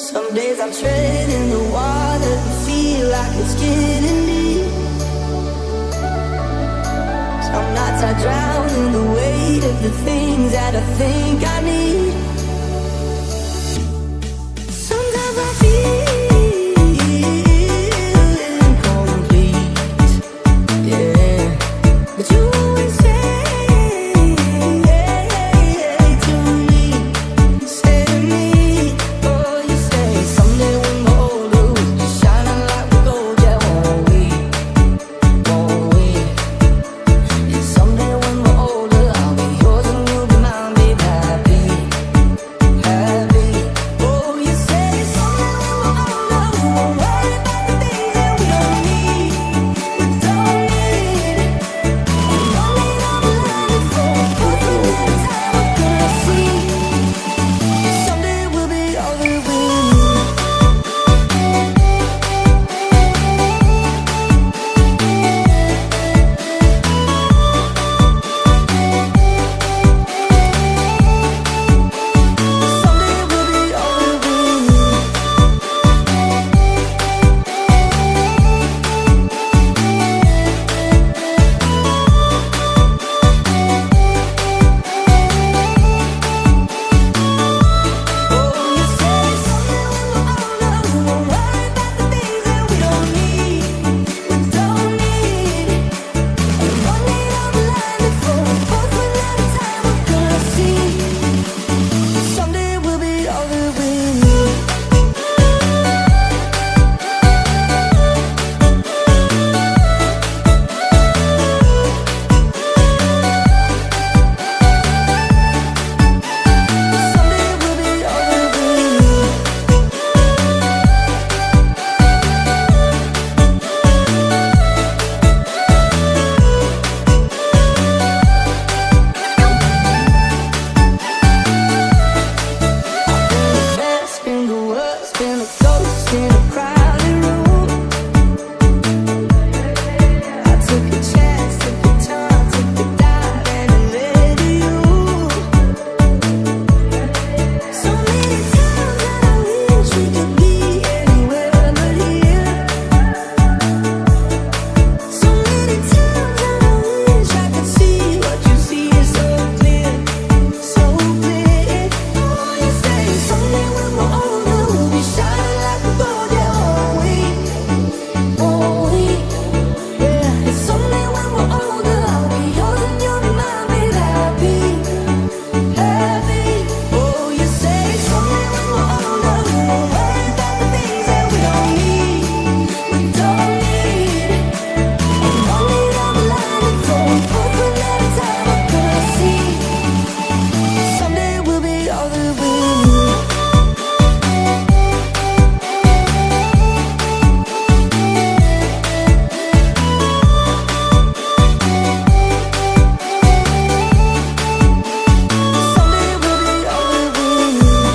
Some days I'm treading the water, feel like it's getting deep. Some nights I drown in the weight of the things that I think I need. Sometimes I feel incomplete, yeah. But you always say to me, oh, you say someday when we're older, we'll be shining like we're gold, yeah, won't we? Won't we? Yeah, someday when we're older, I'll be yours and you'll be mine, babe, happy, happy. Oh, you say someday when we're older, we won't worry about the things that we don't need, we don't need. And one day down the line, before we put the little time, we're gonna see. Someday we'll be all that we need. Someday we'll be all that we need. Oh, you say someday when we're older, we won't worry about the things that we don't need, we don't need. And one day down the line, before we both run out of time, we're gonna see. Someday we'll be all that we need. Someday we'll be all that we need. Been the worst, been a ghost in a crowded room. I took a chance, took a turn, took a dive, and it led to you. So many times that I wish we could be anywhere but here. So many times that I wish I could see what you see is so clear, so clear. Oh, you say someday when we're older, we'll be shining like we're gold, yeah, won't we? Won't we? Yeah, and someday when we're older, I'll be yours and you'll be mine, babe, happy, happy. Oh, you say someday when we're older, we won't worry about the things that we don't need, we don't need. And one day down the line, before we both run out of time, we're gonna see. Someday we'll be all that we need. Someday we'll be all that we need.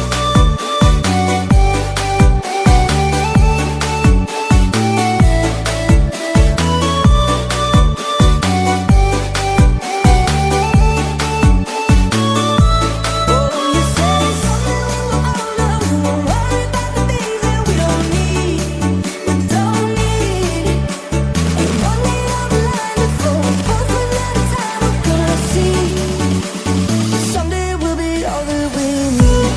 Oh, you say someday when we're older, we won't worry about the things that we don't need, we don't need. And one day down the line, before we both run out of time, we're gonna see. Someday we'll be all that we need.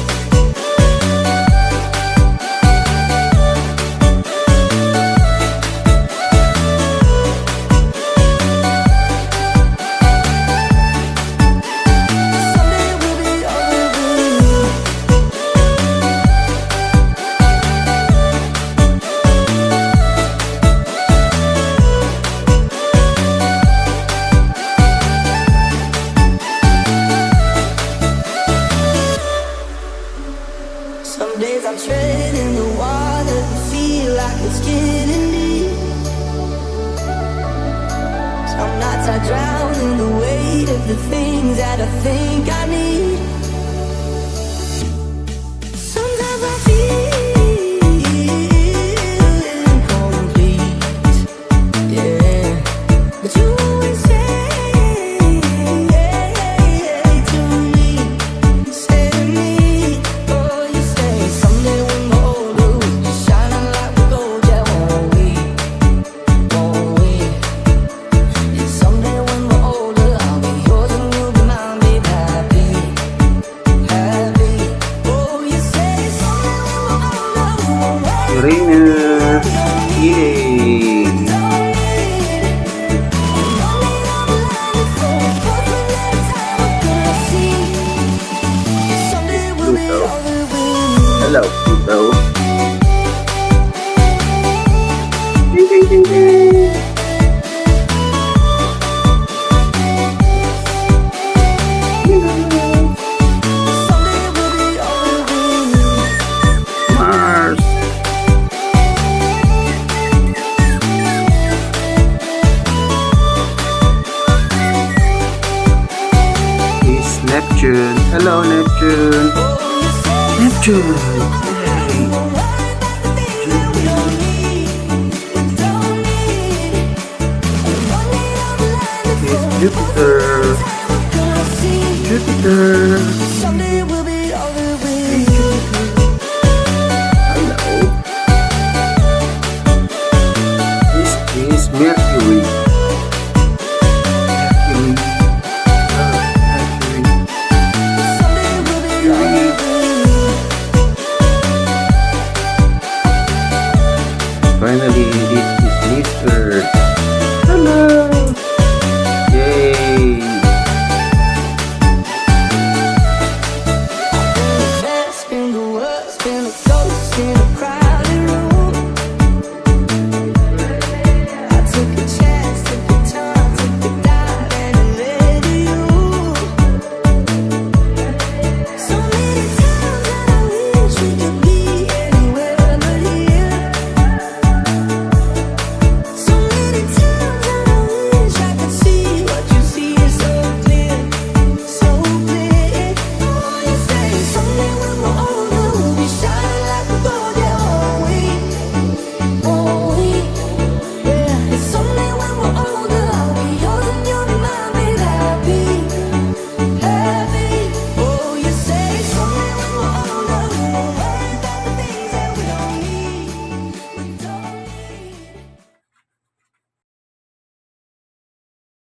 Someday we'll be all that we need. Some days I'm treading the water, feel like it's getting deep. Some nights I drown in the weight of the things that I think I need. Sometimes I feel incomplete, yeah. But you always say to me, oh, you say someday when we're older. Uranus. Yay! Pluto. Hello, Pluto. Ding, ding, ding, ding. Mars. It's Neptune. Hello, Neptune. Neptune. Hey. It's Jupiter. Jupiter.